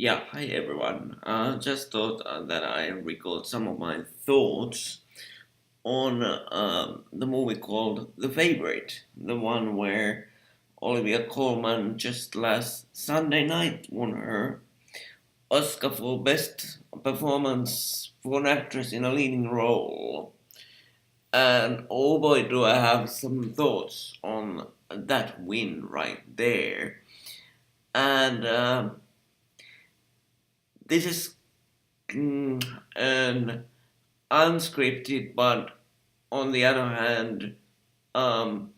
Yeah, hi everyone. Just thought that I record some of my thoughts on the movie called The Favorite, the one where Olivia Colman just last Sunday night won her Oscar for Best Performance for an Actress in a Leading Role. And oh boy, do I have some thoughts on that win right there. And this is an unscripted, but on the other hand, um,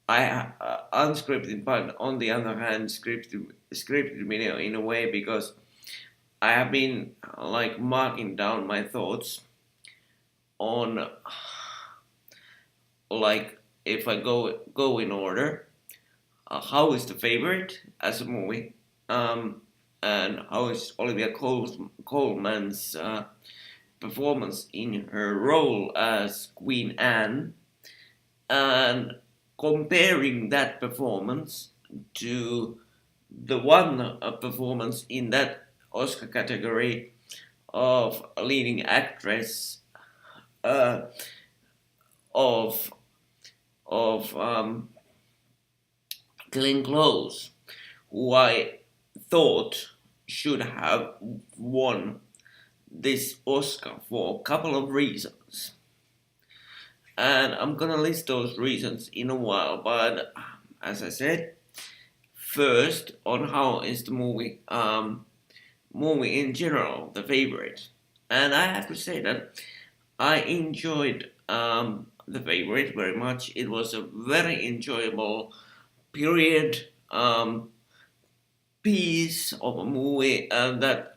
unscripted, but on the other hand, scripted video in a way because I have been like marking down my thoughts on like if I go in order, how is the favorite as a movie, and how is Colman's performance in her role as Queen Anne, and comparing that performance to the one performance in that Oscar category of leading actress uh, of of Glenn Close, who I thought should have won this Oscar for a couple of reasons. And I'm gonna list those reasons in a while, but as I said, first on how is the movie in general the favorite. And I have to say that I enjoyed the favorite very much. It was a very enjoyable period piece of a movie that,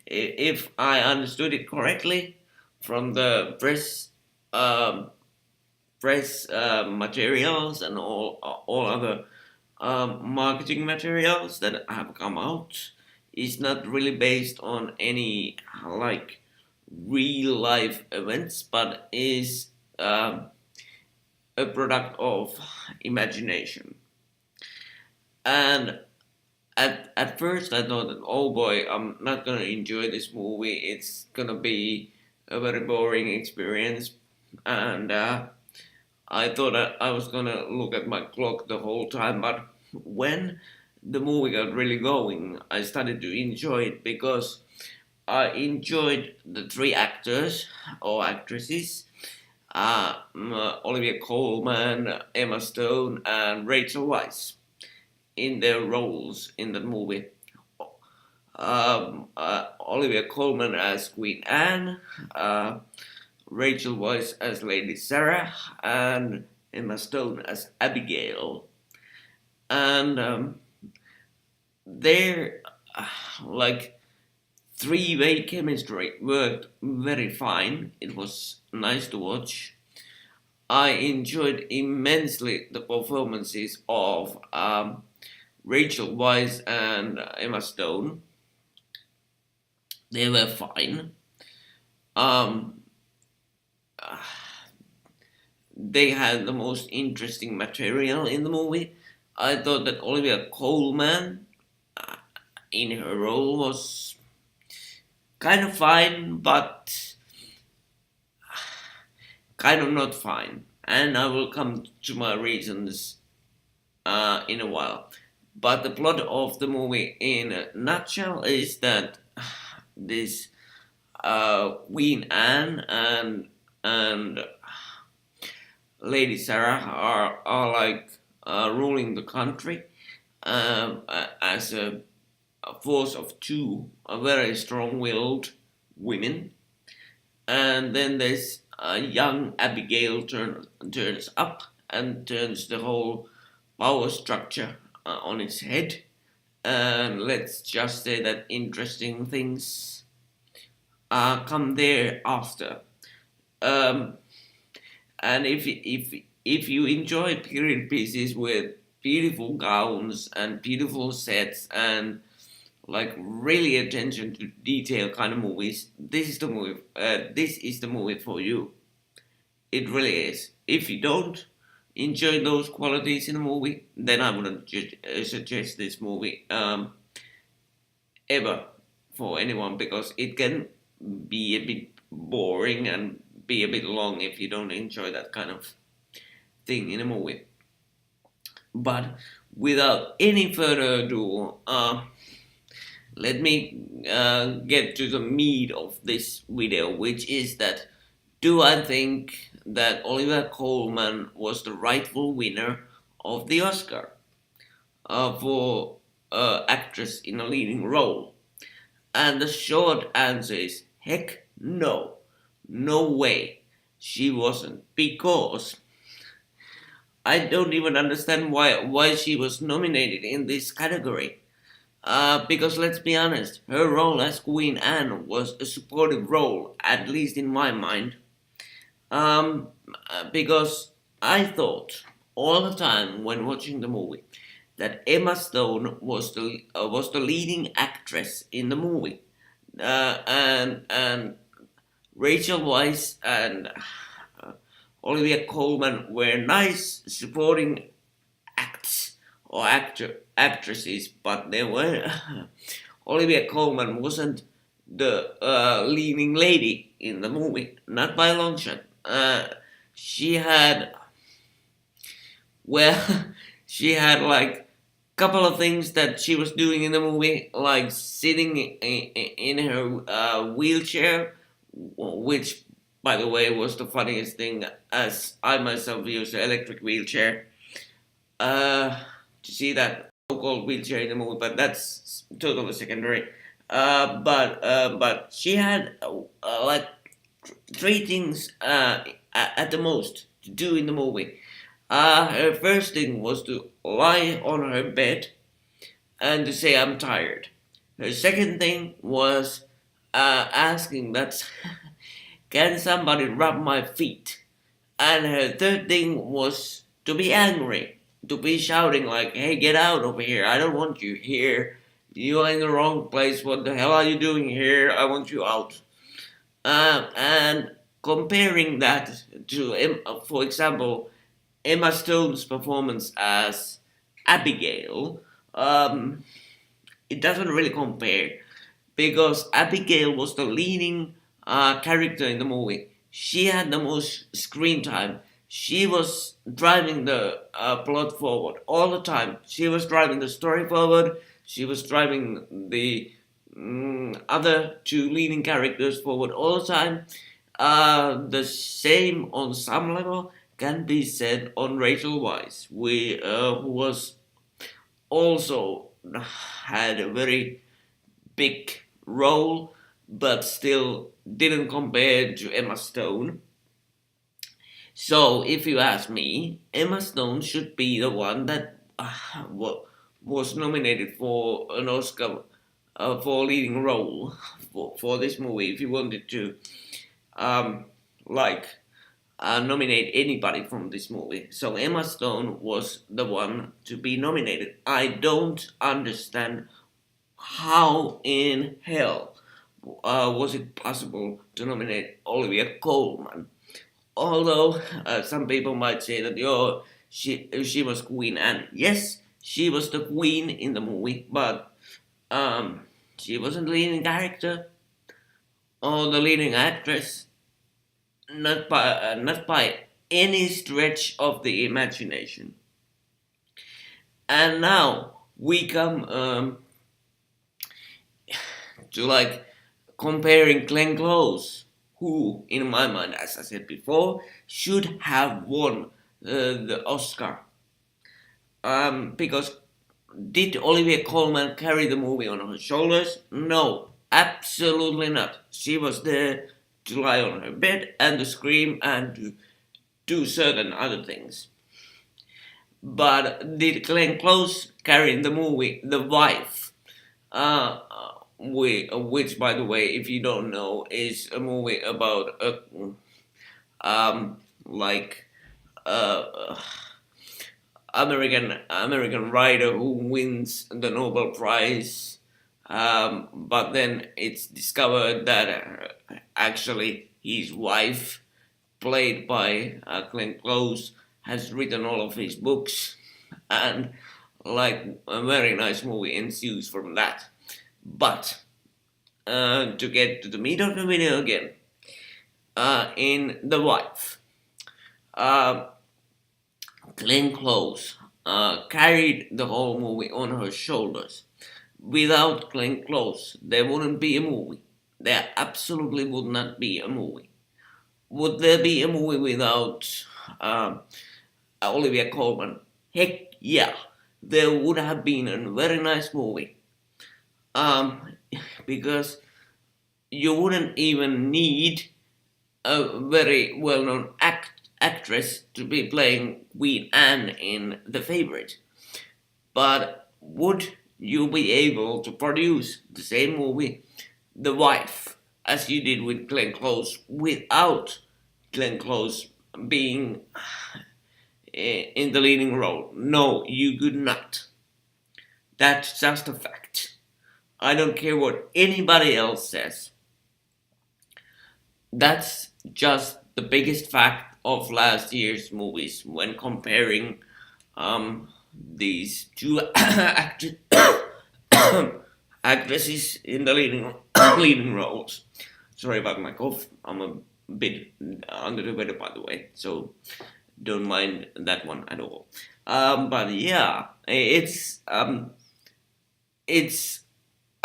if I understood it correctly from the um, press materials and all other marketing materials that have come out, is not really based on any like real life events, but is a product of imagination. And at first I thought that, oh boy, I'm not gonna enjoy this movie. It's gonna be a very boring experience, and I thought I was gonna look at my clock the whole time. But when the movie got really going, I started to enjoy it because I enjoyed the three actors or actresses, Olivia Colman, Emma Stone, and Rachel Weisz in their roles in the movie. Olivia Colman as Queen Anne, uh, Rachel Weisz as Lady Sarah, and Emma Stone as Abigail. And their like three-way chemistry worked very fine. It was nice to watch. I enjoyed immensely the performances of Rachel Weisz and Emma Stone. They were fine. Um, they had the most interesting material in the movie. I thought that Olivia Colman in her role was kind of fine, but kind of not fine. And I will come to my reasons in a while. But the plot of the movie, in a nutshell, is that this Queen Anne and Lady Sarah are like ruling the country as a force of two very strong-willed women, and then this young Abigail turns up and turns the whole power structure on its head. And let's just say that interesting things come there after. Um, and if you enjoy period pieces with beautiful gowns and beautiful sets and like really attention to detail kind of movies, this is the movie. This is the movie for you. It really is. If you don't enjoy those qualities in a movie, then I wouldn't suggest this movie. ever for anyone, because it can be a bit boring and be a bit long if you don't enjoy that kind of thing in a movie. But without any further ado, let me get to the meat of this video, which is that, do I think that Oliivia Colman was the rightful winner of the Oscar for actress in a leading role? And the short answer is heck no. No way she wasn't. Because I don't even understand why she was nominated in this category. Because let's be honest, her role as Queen Anne was a supportive role, at least in my mind. Because I thought all the time when watching the movie that Emma Stone was the leading actress in the movie, and Rachel Weisz and Olivia Colman were nice supporting acts or actresses, but they were Olivia Colman wasn't the leading lady in the movie, not by a long shot. She had, well, she had like couple of things that she was doing in the movie, like sitting in her wheelchair, which, by the way, was the funniest thing, as I myself use an electric wheelchair. To see that so-called wheelchair in the movie, but that's totally secondary. But she had like three things at the most to do in the movie. Her first thing was to lie on her bed and to say I'm tired. Her second thing was asking that can somebody rub my feet? And her third thing was to be angry, to be shouting like, hey, get out over here, I don't want you here. You are in the wrong place, what the hell are you doing here? I want you out. And comparing that to, for example, Emma Stone's performance as Abigail, it doesn't really compare, because Abigail was the leading character in the movie. She had the most screen time. She was driving the plot forward all the time. She was driving the story forward. She was driving the other two leading characters forward all the time. The same on some level can be said on Rachel Weisz, who was also had a very big role, but still didn't compare to Emma Stone. So, if you ask me, Emma Stone should be the one that was nominated for an Oscar for leading role for this movie. If you wanted to, like, nominate anybody from this movie. So Emma Stone was the one to be nominated. I don't understand how in hell was it possible to nominate Olivia Colman. Although some people might say that she was Queen Anne. Yes, she was the queen in the movie, but she wasn't the leading character or the leading actress. Not by any stretch of the imagination. And now we come to like comparing Glenn Close, who, in my mind, as I said before, should have won the Oscar. Because did Olivia Colman carry the movie on her shoulders? No, absolutely not. She was there to lie on her bed and to scream and to do certain other things. But did Glenn Close carry in the movie The Wife? Which, by the way, if you don't know, is a movie about like American writer who wins the Nobel Prize, but then it's discovered that actually his wife, played by Glenn Close, has written all of his books, and like a very nice movie ensues from that. But to get to the meat of the video again, in The Wife, uh, Glenn Close carried the whole movie on her shoulders. Without Glenn Close, there wouldn't be a movie. There absolutely would not be a movie. Would there be a movie without Oliivia Colman? Heck yeah, there would have been a very nice movie. Um, because you wouldn't even need a very well-known actress to be playing Queen Anne in The Favourite. But would you be able to produce the same movie, The Wife, as you did with Glenn Close, without Glenn Close being in the leading role? No, you could not. That's just a fact. I don't care what anybody else says. That's just the biggest fact of last year's movies when comparing these two actresses in the leading roles. Sorry about my cough. I'm a bit under the weather, by the way, so don't mind that one at all. But yeah, it's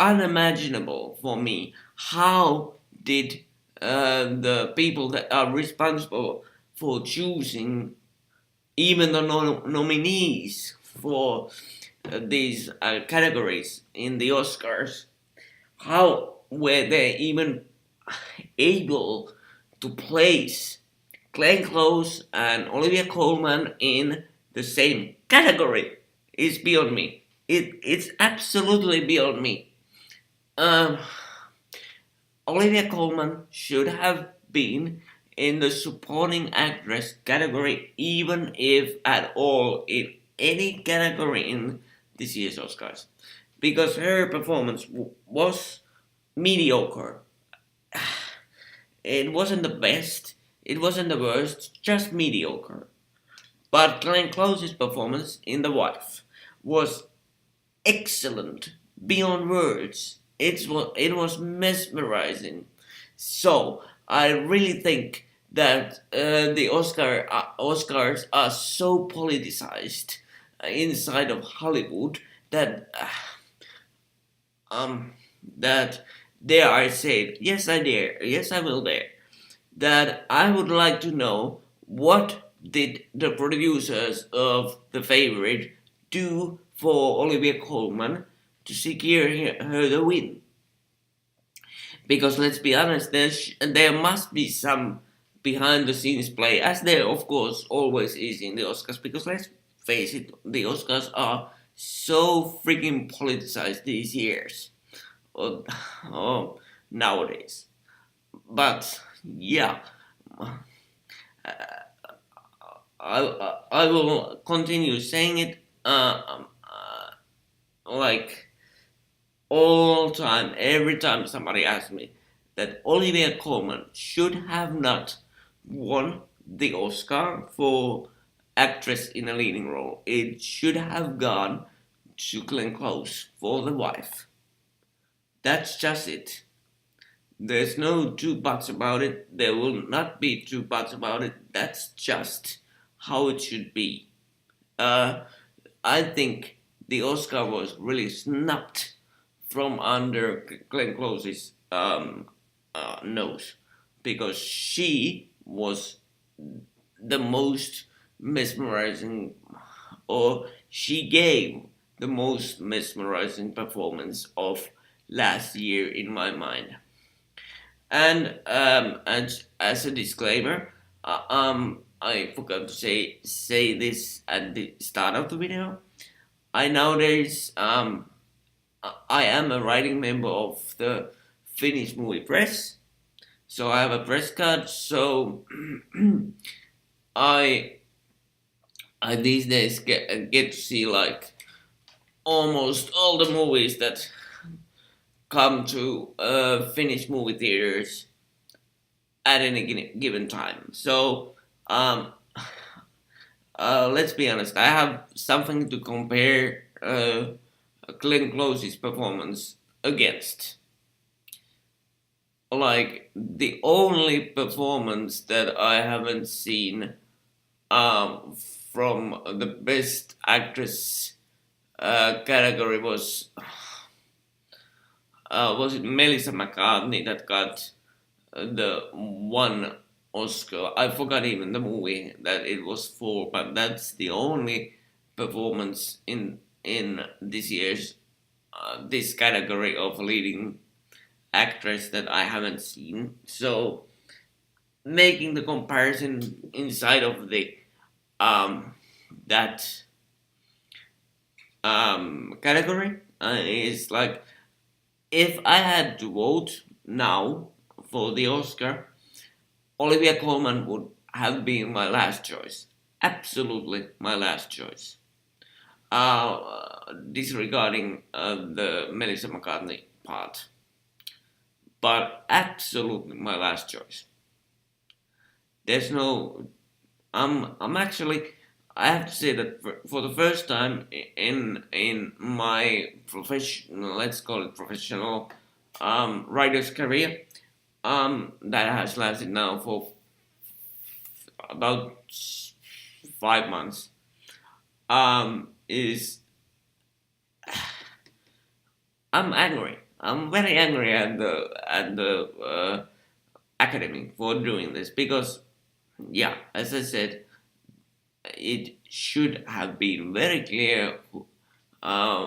unimaginable for me. How did the people that are responsible for choosing even the nominees for these categories in the Oscars, how were they even able to place Glenn Close and Oliivia Colman in the same category? Is beyond me. It's absolutely beyond me. Um, Oliivia Colman should have been in the supporting actress category, even if at all in any category in this year's Oscars, because her performance was mediocre. It wasn't the best, it wasn't the worst, just mediocre. But Glenn Close's performance in The Wife was excellent beyond words. It was mesmerizing. So I really think that the Oscars are so politicized inside of Hollywood that um that dare I say, yes I dare, yes I will dare, that I would like to know what did the producers of The Favourite do for Oliivia Colman to secure her the win. Because let's be honest, there must be some behind the scenes play, as there of course always is in the Oscars, because let's face it, the Oscars are so freaking politicized these years, or, or nowadays. But yeah, I will continue saying it like all time, every time somebody asks me, that Oliivia Colman should have not won the Oscar for actress in a leading role. It should have gone to Glenn Close for The Wife. That's just it. There's no two buts about it. There will not be two buts about it. That's just how it should be. I think the Oscar was really snubbed from under Glenn Close's nose, because she was the most mesmerizing, or she gave the most mesmerizing performance of last year in my mind. And as a disclaimer, I forgot to say this at the start of the video. I nowadays I am a writing member of the Finnish movie press, so I have a press card. So I these days get to see like almost all the movies that come to Finnish movie theaters at any given time. So let's be honest, I have something to compare Glenn Close's performance against. Like the only performance that I haven't seen um, from the best actress category was it Melissa McCartney that got the one Oscar. I forgot even the movie that it was for, but that's the only performance in this year's this category of leading actress that I haven't seen. So making the comparison inside of the um that category is like if I had to vote now for the Oscar, Olivia Colman would have been my last choice. Absolutely my last choice. Disregarding the Melissa McCartney part, but absolutely my last choice. There's no. I'm actually. I have to say that for the first time in my professional, let's call it professional, writer's career, that has lasted now for about 5 months. Is I'm angry. I'm very angry at the academy for doing this because, yeah, as I said, it should have been very clear uh,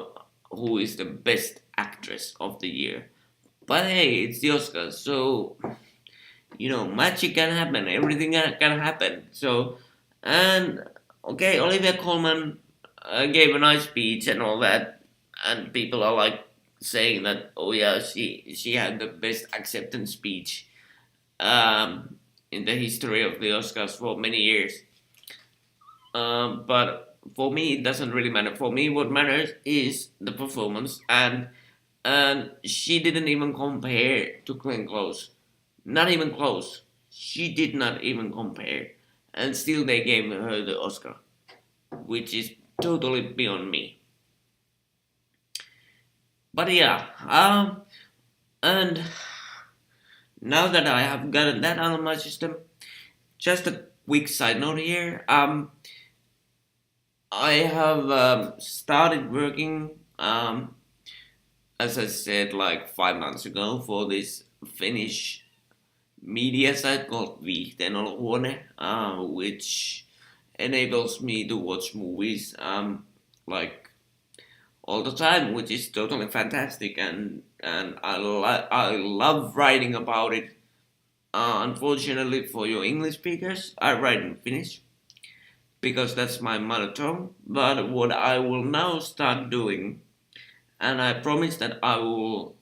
who is the best actress of the year. But hey, it's the Oscars, so magic can happen. Everything can happen. So, and okay, Olivia Colman gave a nice speech and all that, and people are like saying that, oh yeah, she had the best acceptance speech in the history of the Oscars for many years. But for me, it doesn't really matter. For me, what matters is the performance, and she didn't even compare to Glenn Close. Not even close. She did not even compare, and still they gave her the Oscar, which is totally beyond me. But yeah, and now that I have gotten that out of my system, just a quick side note here. I have started working, as I said, like 5 months ago for this Finnish media site called Viihteenolohuone, which enables me to watch movies like all the time, which is totally fantastic, and I love writing about it. Unfortunately for your English speakers, I write in Finnish because that's my mother tongue. But what I will now start doing, and I promise that I will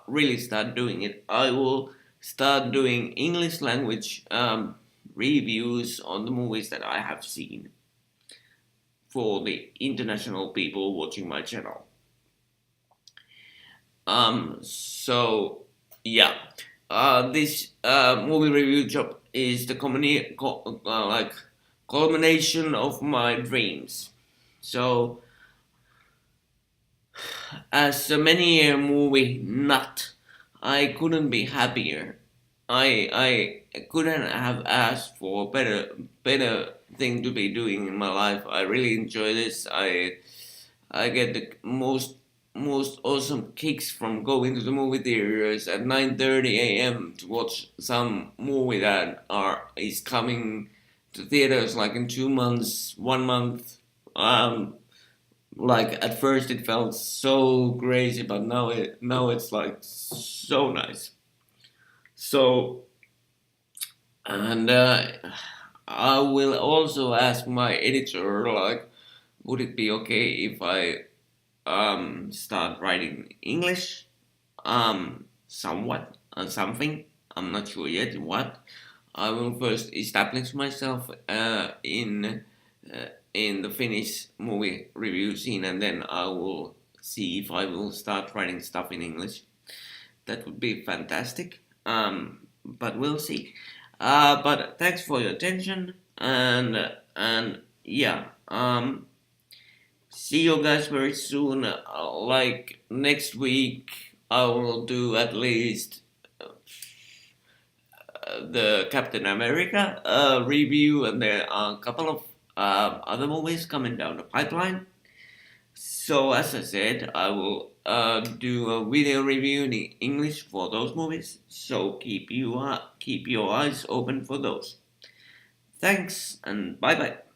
really start doing it, I will start doing English language reviews on the movies that I have seen for the international people watching my channel. So yeah, this movie review job is the like culmination of my dreams. So as a many-year movie nut, I couldn't be happier. I couldn't have asked for better thing to be doing in my life. I really enjoy this. I get the most awesome kicks from going to the movie theaters at 9:30 a.m. to watch some movie that is coming to theaters like in 2 months, 1 month. Like at first it felt so crazy, but now it's like so nice. So and I will also ask my editor like, would it be okay if I start writing English somewhat on something. I'm not sure yet what. I will first establish myself in the Finnish movie review scene, and then I will see if I will start writing stuff in English. That would be fantastic. But we'll see. But thanks for your attention, and yeah. See you guys very soon. Like next week I will do at least the Captain America review, and there are a couple of other movies coming down the pipeline. So as I said, I will do a video review in English for those movies. So keep your eyes open for those. Thanks and bye bye.